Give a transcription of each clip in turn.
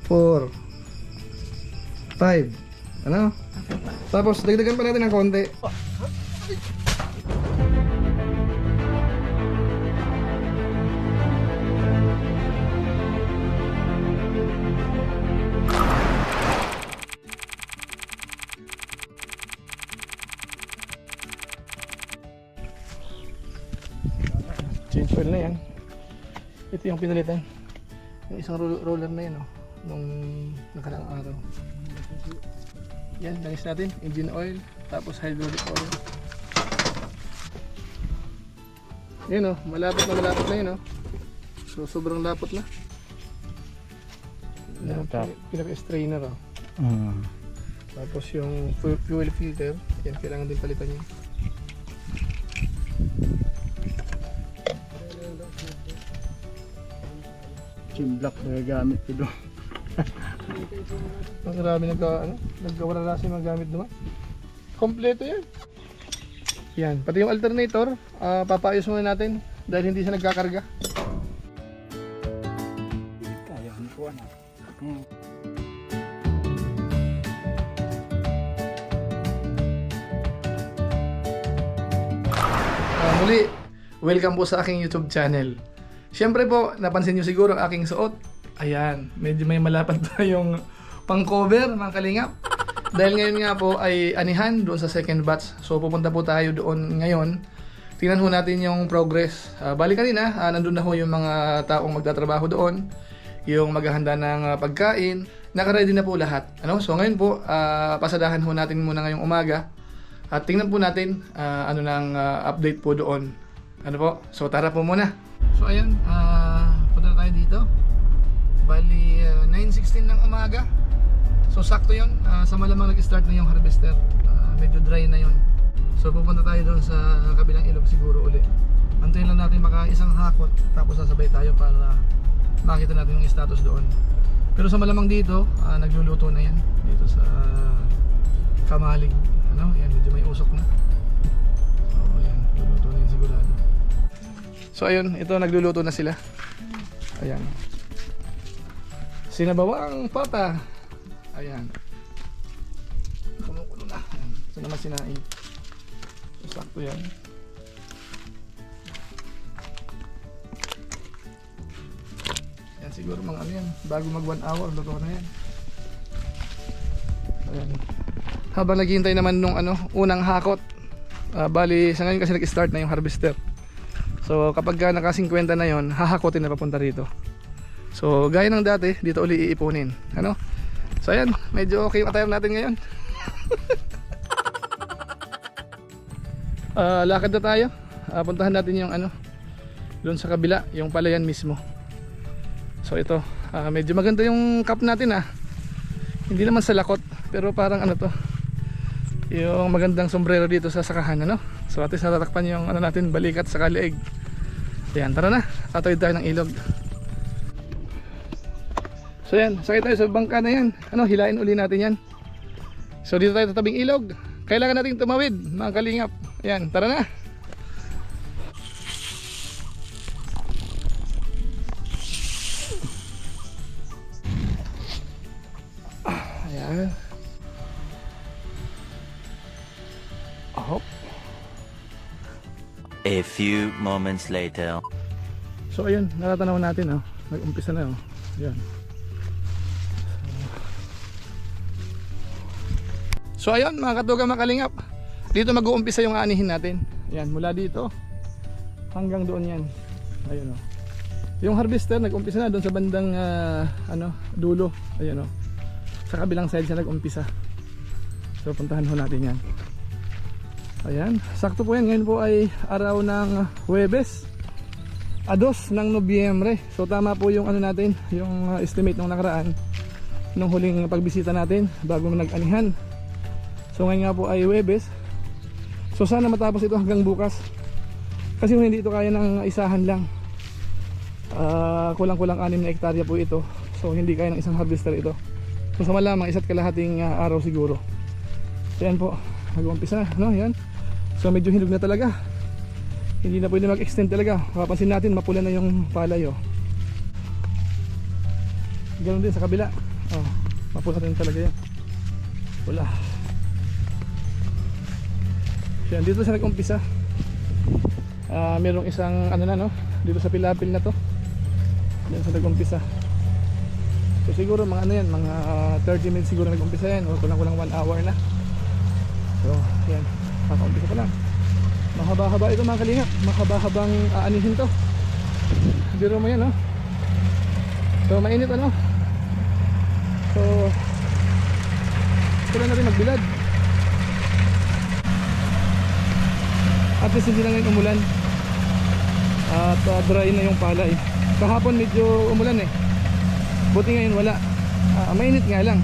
4, 5. Ano? Tapos dagdagan pa natin ng konti. Change oil na yan. Ito yung pinalitan. Yung isang roller na yan, oh, nung nakaraang araw. Yan, langis natin. Engine oil, tapos hydraulic oil. Yan, oh, malapot na yun, oh. So sobrang lapot na. Pinaka-strainer, oh. Tapos yung fuel filter, yan, kailangan din palitan yun. Black na gamit ko doon. Marami nagkawala yung mga gamit naman. Kompleto yan. Yan, pati yung alternator, papaayos muna natin dahil hindi siya nagkakarga. Kaya ko na. Muli, welcome po sa aking YouTube channel. Siyempre po, napansin nyo siguro ang aking suot. Ayan, medyo may malapad pa yung pang-cover, mga kalingap. Dahil ngayon nga po ay anihan doon sa second batch. So pupunta po tayo doon ngayon. Tingnan ho natin yung progress. Bali kanina, nandun na ho yung mga taong magtatrabaho doon. Yung maghahanda ng pagkain. Naka-ready na po lahat. Ano? So ngayon po, pasadahan ho natin muna ngayong umaga. At tingnan po natin ano nang update po doon. Ano po? So tara po muna. So ayun, punta na tayo dito. Bali 9:16 ng umaga. So sakto yun, sa malamang nag-start na yung harvester. Medyo dry na yun. So pupunta tayo doon sa kabilang ilog siguro uli. Antayin lang natin maka isang hakot, tapos sasabay tayo para makita natin yung status doon. Pero sa malamang dito, nagluluto na yan dito sa Kamalig. Ano? Yan, medyo may usok na. So ayan, luluto na yan sigurado. So ayun, ito nagluluto na sila. Ayan. Sinabawang pata. Ayan. Kumukulo na. Ayan. Ito naman sinaing. So, sakto yan. Yan siguro mga ano yan. Bago mag 1 hour, luto na yan. Ayan. Habang naghihintay naman nung unang hakot. Bali, sa ngayon kasi nag-start na yung harvester. So kapag naka 50 na yon, hahakotin na papunta rito. So gaya ng dati, dito uli iipunin. Ano? So ayan, medyo okay yung attire natin ngayon. Lakad na tayo. Puntahan natin yung doon sa kabila, yung palayan mismo. So ito, medyo maganda yung cap natin . Hindi naman sa lakot, pero parang to, yung magandang sombrero dito sa sakahan, So at least natatakpan yung natin, balikat sa leeg. Ayan, tara na, tatawid tayo ng ilog. So yan, sakay tayo sa bangka na yan. Hilain uli natin yan. So dito tayo sa tabing ilog. Kailangan natin tumawid, mga kalingap. Ayan, tara na. Ayan. Hop. A few moments later. So ayun, natatanaw natin nag-umpisa na Ayan. So ayun mga katugang makalingap. Dito mag-uumpisa yung aanihin natin. Ayan, mula dito hanggang doon yan. Ayun Yung harvester nag-umpisa na doon sa bandang dulo. Ayun Sa kabilang side siya nag-umpisa. So puntahan ho natin yan. Ayan, sakto po yan. Ngayon po ay araw ng Huwebes, 2 ng Nobyembre. So tama po yung natin, yung estimate nung nakaraan, nung huling pagbisita natin bago nag-anihan. So ngayon nga po ay Huwebes. So sana matapos ito hanggang bukas. Kasi kung hindi ito kaya ng isahan lang, kulang-kulang 6 na hektarya po ito. So hindi kaya ng isang harvester ito. So sa malamang 1.5 araw siguro. So yan po, nag-uumpisa na, yan. So medyo hinog na talaga. Hindi na pwede mag-extend talaga. Mapapansin natin mapula na yung palay Ganoon din sa kabila. Mapula rin talaga yan. Pula. Yan, dito sa nag-umpisa. Merong isang ano na no, dito sa pilapil na to. Yan sa nag-umpisa. So siguro mga ano yan, mga 30 minutes siguro nag-umpisa yan, o kulang-kulang 1 hour na. So yan, kaka-umpisa pa lang. Mahaba-haba ito mga kalingap, mahaba-habang aanihin to. Biro mo yan no. So mainit ano. So sila na rin magbilad. At least hindi na ngayon umulan. At dry na yung palay. Kahapon medyo umulan eh. Buti ngayon wala. Mainit nga lang.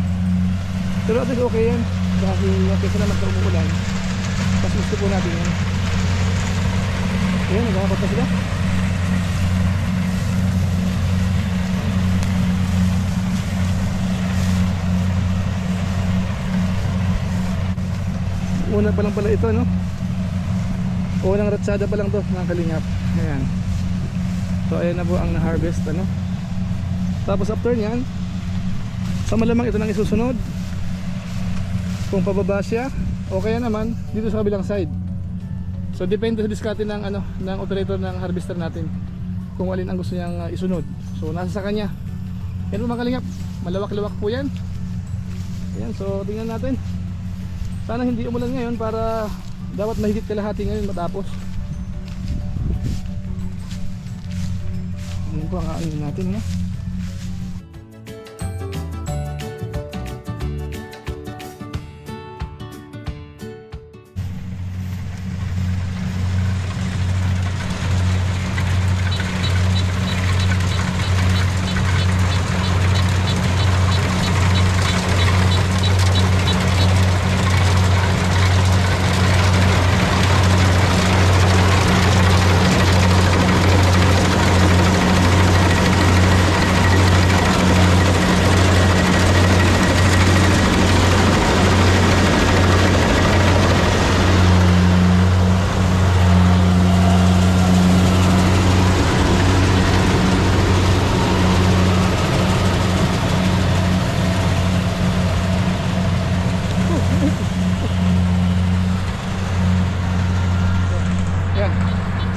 Pero at least okay yan. Dahil kaysa naman sa umuulan, mas gusto po natin yan. Ayan, nagkakapot na sila. Una pa lang pala ito no. Unang ratsada pa lang to mga kalingap. Ayan. So ayan na po ang na-harvest ano. Tapos after nyan, sa malamang ito nang isusunod. Kung pababa siya, okay naman dito sa kabilang side. So depende sa diskarte ng ano, ng operator ng harvester natin kung alin ang gusto niyang isunod. So nasa sa kanya. Yan po mga kalingap, malawak-lawak po yan. Ayan, so tingnan natin. Sana hindi umulan ngayon para dapat mahigit kalahati ngayon matapos. Ayan po ang aanin natin no?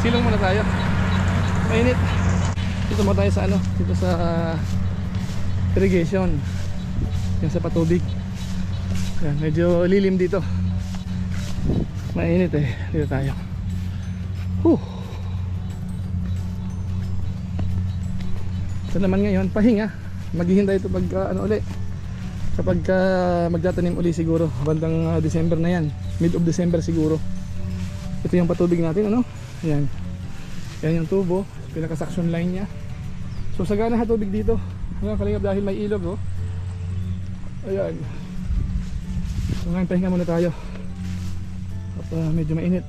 Silong muna tayo. Mainit. Dito muna tayo sa ano, dito sa irrigation. Yung sa patubig. Yan, medyo lilim dito. Mainit eh. Dito tayo. Ito naman ngayon, pahinga. Maghihintay ito pag ano uli. Kapag magtatanim uli siguro bandang December na yan. Mid of December siguro. Ito yung patubig natin ano. Ayan. Yan yung tubo, pinaka-suction line niya. So sagana ha tubig dito. Ngayon kalingap dahil may ilog oh. Ayan. So ngayon pahinga muna tayo. At medyo mainit.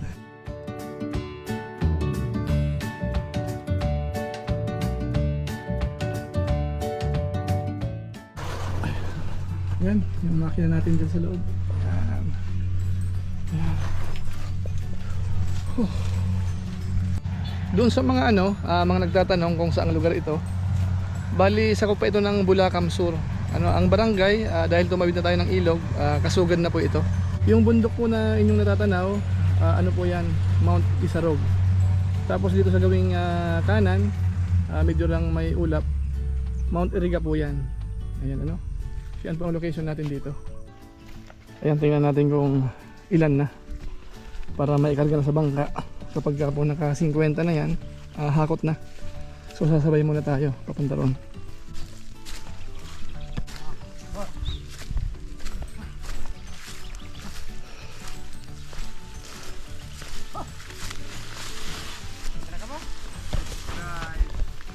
Ayan, yung makina natin dyan sa loob. Ayan. Ayan. Doon sa mga ano, mga nagtatanong kung saang lugar ito. Bali sakop pa ito ng Bulacam Sur. Ano, ang barangay dahil tumawid na tayo ng ilog, Kasugan na po ito. Yung bundok po na inyong natatanaw, ano po 'yan, Mount Isarog. Tapos dito sa gawing kanan, medyo lang may ulap, Mount Iriga po 'yan. Ayan ano. Yan po ang location natin dito. Ayan, tingnan natin kung ilan na para maikarga na sa bangka. Kapag po naka 50 na yan, hakot na. So sasabay muna tayo papunta ron.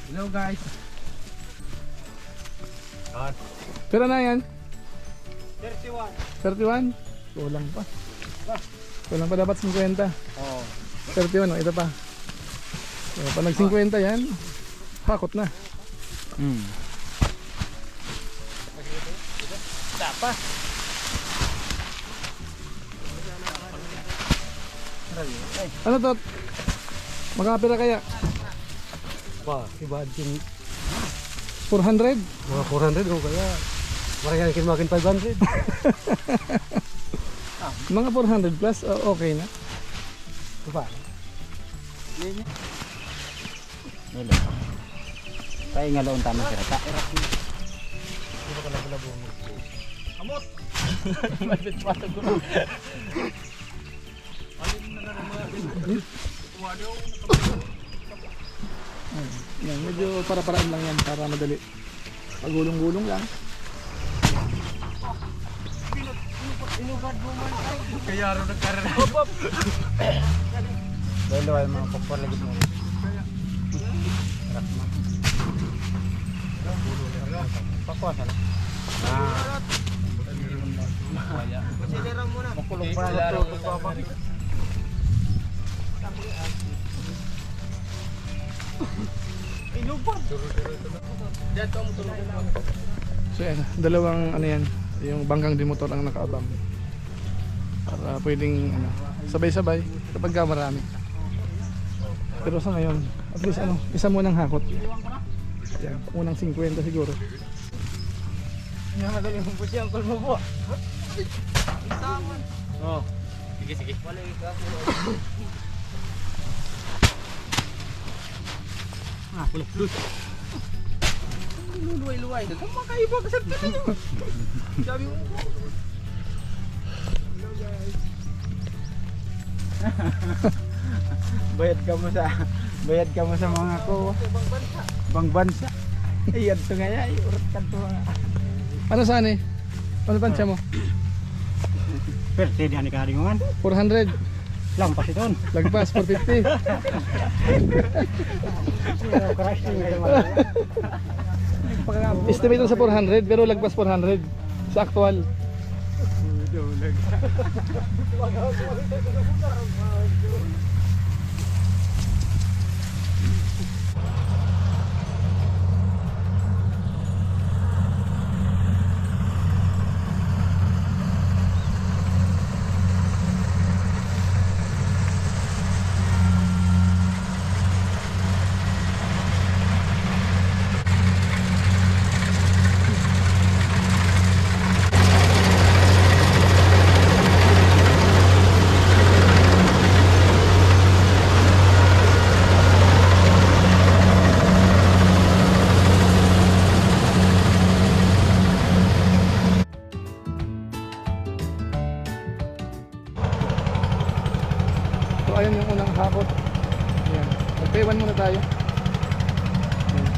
Hello guys. Pero na yan? 31. 31? Kulang pa. Kulang pa dapat 50. Oh. 31 no, ito pa. So, pag nag 50 yan, hakot na. Tapa. Ano to? Magkapira kaya? Ba, si Badjin 400? mga 400 o kaya Marami kin makin 500. Mga 400 plus, okay na. Diba? Nilo. Kaya nga laon tama sila. Irak mo. Di ba ka labo mo? Amot! Malapit pa ito ko. Yan, medyo para-paraan lang yan para madali. Pagulong-gulong lang. Kaya rin nagkaroon. Dahil ay mga popor lagi mo. Irak mo. Pakuasa na. Makulong pa na ito. So yan, dalawang ano yan, yung banggang dimotor ang nakaabang. Para pwedeng ano, sabay-sabay kapag ka marami. Pero sa ngayon, at least ano, isa munang hakot. Yan, unang 50 siguro. Nakagal yung pusi ang kulmo po. Oh. Sige, sige. Ah, pulo. Luway-luway. Kung makaiba ka sa tingin nyo. Sabi mo. Bayad ka mo sa mga ko. Bang bansa. Iyad to nga ya, urut ka to. Ano saan eh? Ano pansya mo? Perte di ani karingan. 400, Lampas iton. lagpas 450. Crash ni Estimate sa 400 pero lagpas 400 sa actual. So ayun yung unang hakot. Ayan. Magpaywan muna tayo. Ayan.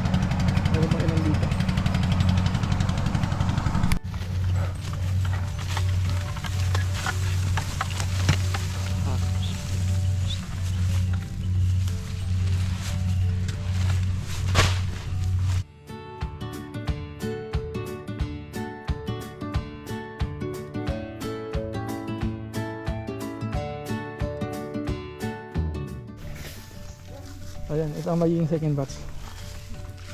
Meron pang ilang dito. Ayan, ito ang magiging second batch.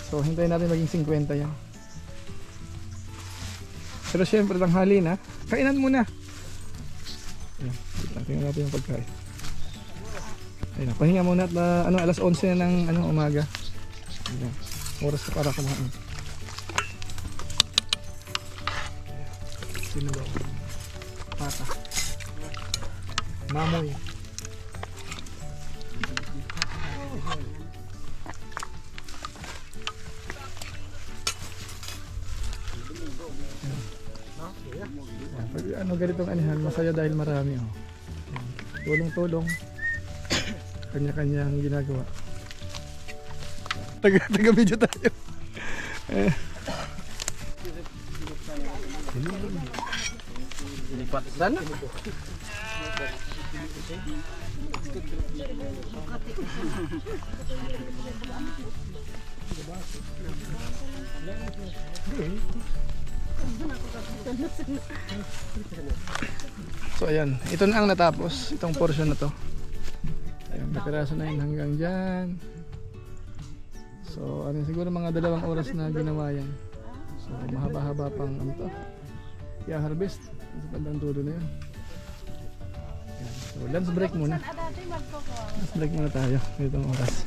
So, hintayin natin maging 50 yan. Pero syempre, tanghali na. Kainan muna. Ayan, wait lang, tingnan natin yung pagkain. Ayan, pahinga muna at alas 11 na ng umaga. Ayan, oras na para kumain. Sinubaw. Pata. Mamoy. Pag ganitong anihan, masaya dahil marami. Oh. Tulong-tulong. Kanya-kanyang ginagawa. Taga-video tayo. Ilipat sana. So ayan, ito na ang natapos, itong portion na to. Ayan, may piraso na yun hanggang dyan. So ano, siguro mga 2 oras na ginawa yan. So mahaba-haba pang ano to, i-harvest sa bandang dulo na yun. Ayan. So lunch break muna. Lunch break muna tayo itong oras.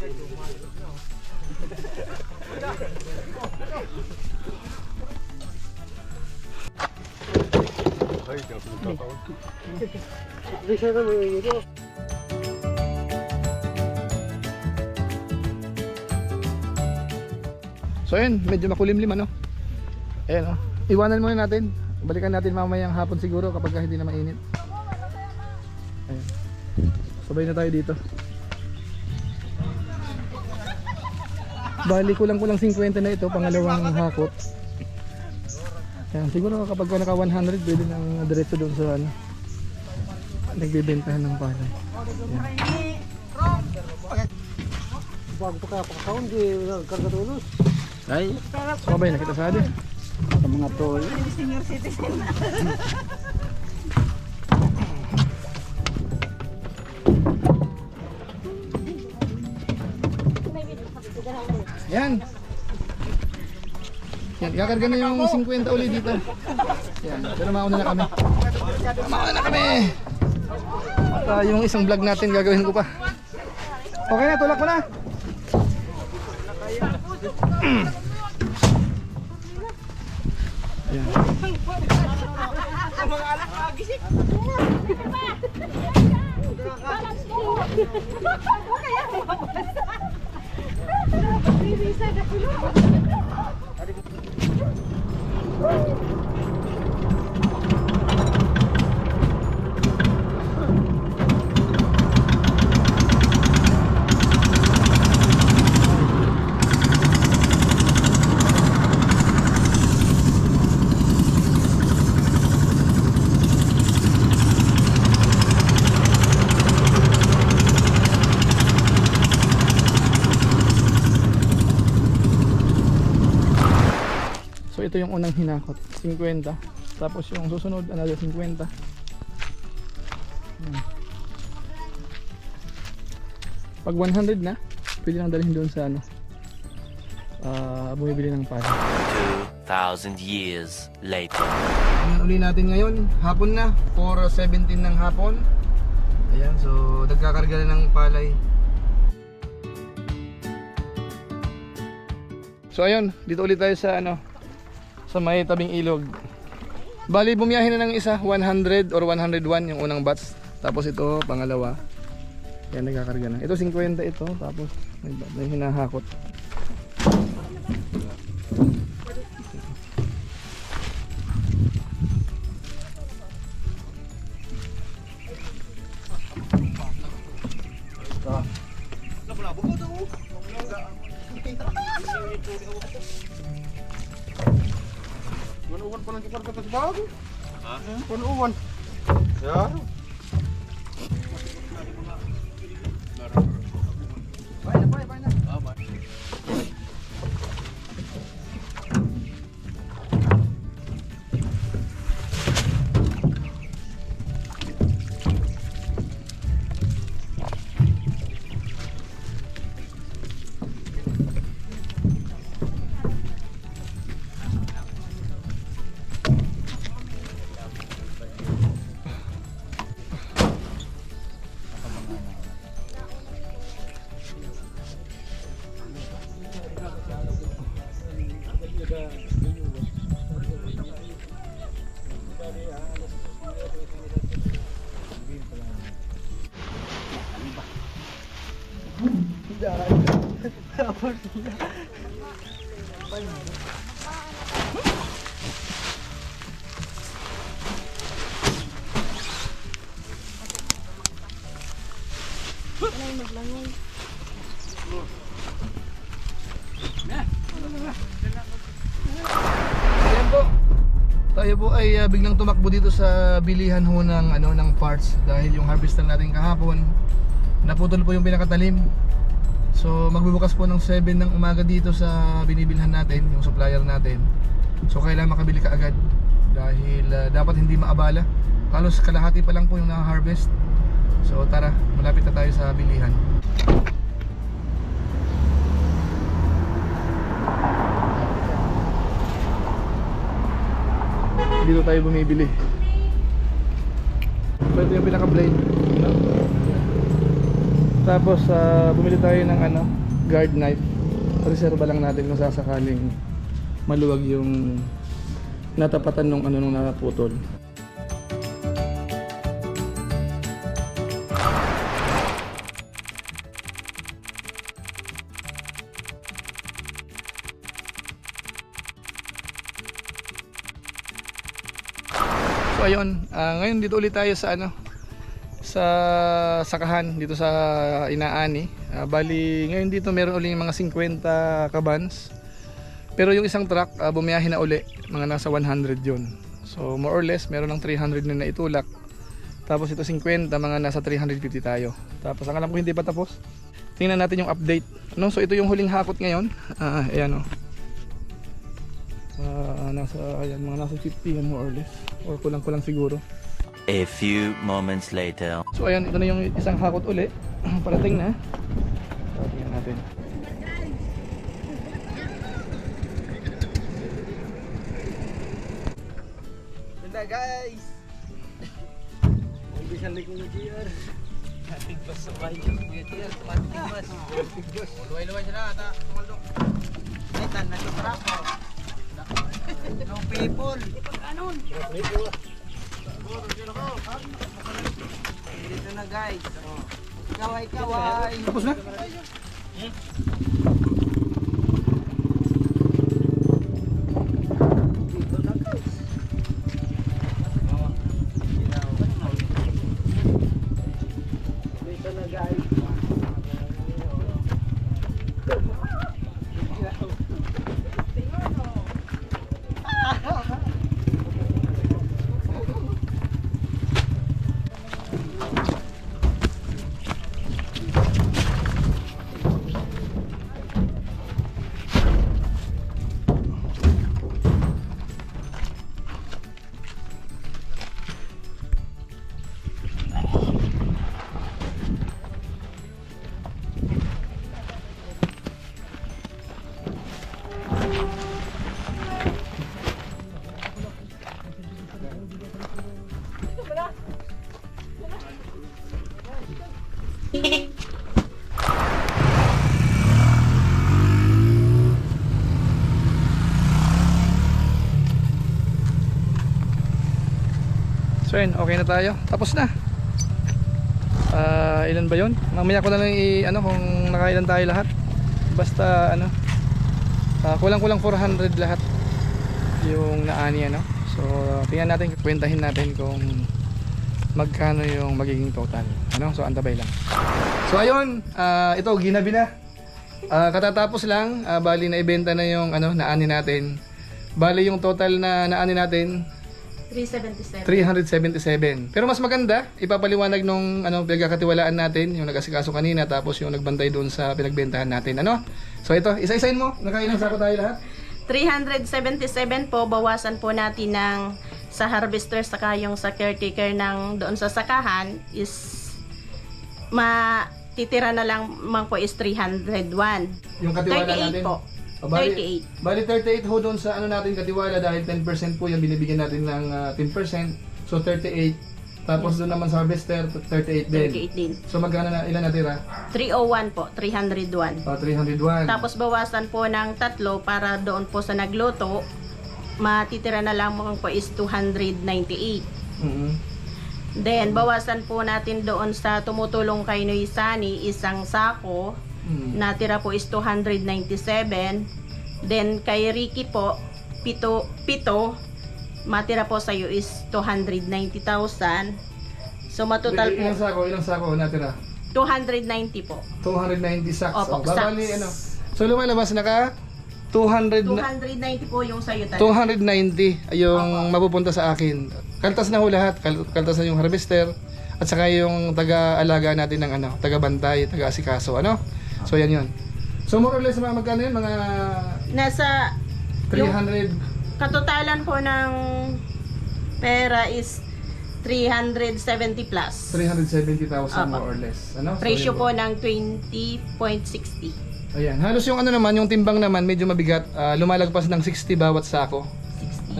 So ayun, medyo makulimlim ano. Ayan oh. Iwanan muna natin. Balikan natin mamayang hapon siguro kapag hindi na mainit. Ayan. Sabay na tayo dito. Bali kulang 50 na ito, pangalawang hakot. Ayan, siguro kapag naka 100 pwede nang diretso doon sa ano, nagbebentahan ng palay. Ayan. Bago pa kaya pakakaon, di karga tulos. Ay, Sabay na kita sa atin. sa mga tol. Yan. Yan, kakarga na yung 50 ulit dito. Yan, pero mauna na kami. Mauna na kami. At yung isang vlog natin gagawin ko pa. Okay na, tulak mo na. Yan. So ito yung unang hinakot, 50. Tapos yung susunod, another 50. Pag 100 na, pwede lang dalhin doon sa ano, bumibili ng pala. 2,000 years later. Ayan uli natin ngayon, hapon na, 4:17 ng hapon. Ayan, so nagkakarga na ng palay. So ayun, dito ulit tayo sa ano, sa may tabing ilog. Bali bumiyahe na ng isa, 100 or 101 yung unang batch. Tapos ito, pangalawa. Yan, nagkakarga na. Ito 50 ito, tapos may hinahakot. Manuwan pa lang karga tas bago. Ha? Manuwan. Ya. Ayan po. Tayo po ay biglang tumakbo dito sa bilihan ho ng ano ng parts dahil yung harvester natin kahapon naputol po yung pinakatalim. So magbubukas po ng 7 ng umaga dito sa binibilhan natin, yung supplier natin. So kailangan makabili ka agad dahil dapat hindi maabala. Halos kalahati pa lang po yung na-harvest. So tara, malapit na tayo sa bilihan. Dito tayo bumibili. So ito yung pinaka-blade. Tapos bumili tayo ng guard knife. Reserva lang natin kung sasakaling maluwag yung natapatan nung nung naputol. So ayun, ngayon dito ulit tayo sa sa sakahan dito sa Inaani. Bali ngayon dito meron ulit mga 50 kabans. Pero yung isang truck bumiyahe na uli, mga nasa 100 yun. So more or less meron ng 300 na naitulak. Tapos ito 50, mga nasa 350 tayo. Tapos ang alam ko hindi pa tapos. Tingnan natin yung update. So ito yung huling hakot ngayon. Ayan mga nasa 50 more or less. Or kulang-kulang siguro. A few moments later. So ayan, ito na yung isang hakot uli. Parating na. So, tingnan natin. Ganda guys! Umbis ang likong GR. Tigbas sa bahay niyo. Kuya GR, tigbas. Luway-luway sila ata. Tumaldok. Ay, tanan sa trapo. No people. Kanon. Dito na guys. Kaway-kaway. Tapos na? Dito na guys. Dito na guys. So yun, okay na tayo. Tapos na. Ilan ba yun? Mamaya ko na lang kung nakailan tayo lahat. Basta kulang-kulang 400 lahat yung naani So tingnan natin, kwentahin natin kung magkano yung magiging total. So antabay lang. So ayun, ito ginabi na. Katatapos lang, bali na ibenta na yung naani natin. Bali yung total na naani natin 377. Pero mas maganda, ipapaliwanag nung pinagkakatiwalaan natin, yung nag-asikaso kanina, tapos yung nagbantay doon sa pinagbentahan natin. So ito, isa-isahin mo, nakailang sako tayo lahat? 377 po, bawasan po natin ng sa harvester saka yung sa caretaker ng doon sa sakahan is matitira na lang po is 301. Yung katiwala 38 natin? po. Bali 38 ho doon sa natin katiwala dahil 10% po yung binibigyan natin ng 10%. So 38. Tapos doon naman sa harvester 38 din. 38 din. So magkano na ilan natira? 301 po, 301. 301. Tapos bawasan po ng 3 para doon po sa nagluto, matitira na lang po is 298. Then bawasan po natin doon sa tumutulong kay Noy Sani, isang sako. Natira po is 297. Then kay Ricky po, pito, matira po sa iyo is 290,000. So matotal po Ilang sako natira? 290 po. 290 sacks. Opo, Babali sacks. So lumalabas naka 290 po yung sa iyo talaga. 290 yung mapupunta sa akin. Kaltas na ho lahat. Kaltas na yung harvester at saka yung taga-alaga natin ng taga-bantay, taga-asikaso, So yan yun. So more or less magkano yun? Mga Nasa 300. katotalan po ng pera is 370 plus. 370,000 Apa. more or less. So, Presyo yun po ng 20.60. Ayan. Halos yung yung timbang naman medyo mabigat. Lumalagpas ng 60 bawat sako.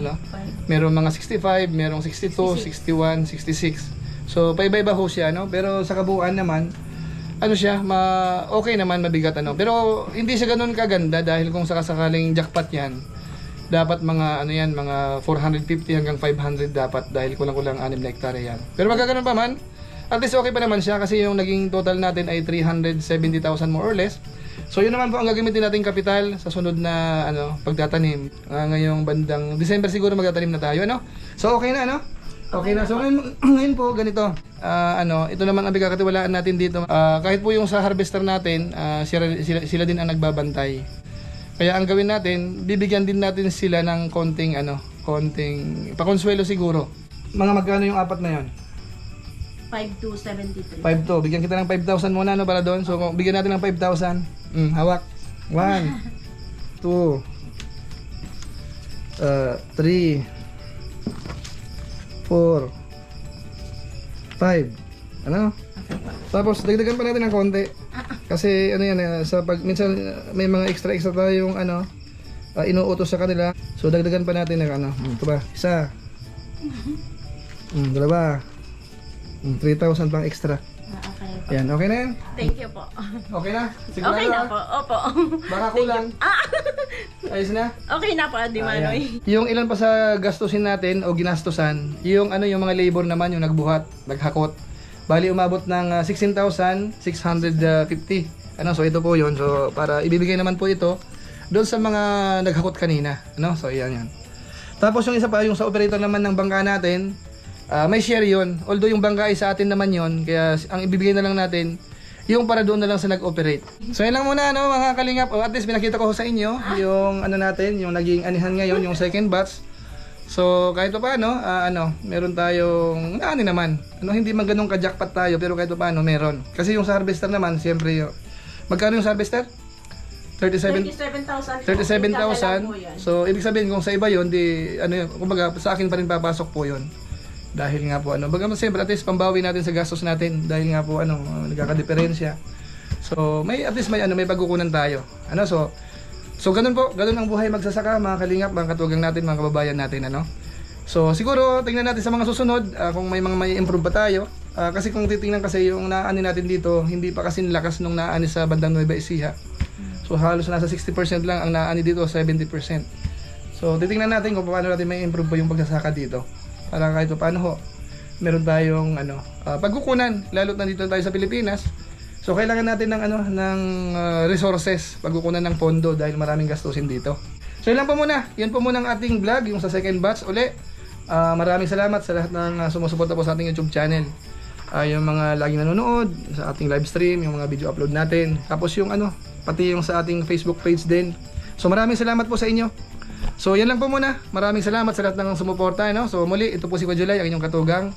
60. Merong mga 65, merong 62, 61, 66. So paiba-iba ho siya, Pero sa kabuuan naman ano siya, okay naman, mabigat ano. Pero hindi siya ganoon kaganda dahil kung sakasakaling jackpot yan, dapat mga ano yan, mga 450 hanggang 500 dapat dahil kulang-kulang 6 na hektarya yan. Pero magkaganon pa man, at least okay pa naman siya kasi yung naging total natin ay 370,000 more or less. So yun naman po ang gagamitin nating kapital sa sunod na ano, pagtatanim. Ngayong bandang December siguro magtatanim na tayo, ano? So okay na, ano? Okay na. So ngayon po ganito. Ito naman ang pagkakatiwalaan natin dito. Kahit po yung sa harvester natin, sila din ang nagbabantay. Kaya ang gawin natin, bibigyan din natin sila ng konting pakonsuelo siguro. Mga magkano yung apat na yon? 5273. 5 to. Bigyan kita ng 5,000 muna no para doon. So kung bigyan natin ng 5,000. Hawak. 1 2 3 4 5. Ano? Tapos dagdagan pa natin ng konti. Kasi ano yan, sa pag minsan may mga extra tayong inuutos sa kanila. So dagdagan pa natin ng ito ba? Isa. Dalawa. 3,000 pang extra. Okay po. Yan, okay na yan? Thank you po. Okay na? Sigurado Okay na ah? po. Opo. Baka kulang. Ayos na? Okay na po, Adi Manoy. Yung ilan pa sa gastusin natin o ginastusan, yung mga labor naman, yung nagbuhat, naghakot. Bali umabot ng 16,650. So ito po yun. So para ibibigay naman po ito doon sa mga naghakot kanina. So yan. Tapos yung isa pa, yung sa operator naman ng bangka natin, may share yun. Although yung bangka ay sa atin naman yun, kaya ang ibibigay na lang natin, yung para doon na lang sa nag-operate. So yun lang muna mga kalingap. At least pinakita ko sa inyo yung natin, yung naging anihan ngayon, yung second batch. So kahit pa paano, meron tayong naman. Hindi man ganun ka-jackpot tayo, pero kahit pa paano meron. Kasi yung sa harvester naman, siyempre magkano yung sa harvester? 37,000. 37,000. So ibig sabihin kung sa iba yun, kumbaga sa akin pa rin papasok po yun. Dahil nga po bagaman siyempre at least pambawi natin sa gastos natin dahil nga po nagkakadiferensya. So may at least may pagkukunan tayo. So ganun po, ganun ang buhay magsasaka, mga kalingap, mga katugang natin, mga kababayan natin, So siguro tingnan natin sa mga susunod kung may improve pa tayo. Kasi kung titingnan kasi yung naani natin dito, hindi pa kasi lakas nung naani sa bandang Nueva Ecija. So halos nasa 60% lang ang naani dito, 70%. So titingnan natin kung paano natin may improve pa yung pagsasaka dito. Para kahit paano meron tayong pagkukunan, lalo't nandito tayo sa Pilipinas. So kailangan natin ng resources, pagkukunan ng pondo dahil maraming gastusin dito. So yun lang po muna. Yan po muna ang ating vlog, yung sa second batch uli. Maraming salamat sa lahat ng sumusuporta po sa ating YouTube channel. Yung mga laging nanonood sa ating live stream, yung mga video upload natin. Tapos yung pati yung sa ating Facebook page din. So maraming salamat po sa inyo. So yan lang po muna. Maraming salamat sa lahat ng sumuporta. So muli, ito po si Kojulay, ang inyong katugang,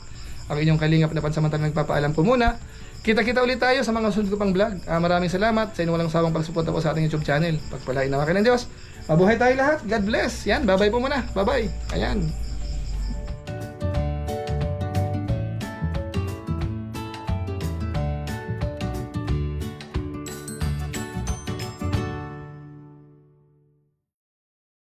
ang inyong kalingap na pansamantalang nagpapaalam po muna. Kita-kita ulit tayo sa mga sunod ko pang vlog. Maraming salamat sa inyong walang sawang pagsuporta po sa ating YouTube channel. Pagpalain naman kayo ng Diyos. Mabuhay tayo lahat. God bless. Yan, bye-bye po muna. Bye-bye. Ayan.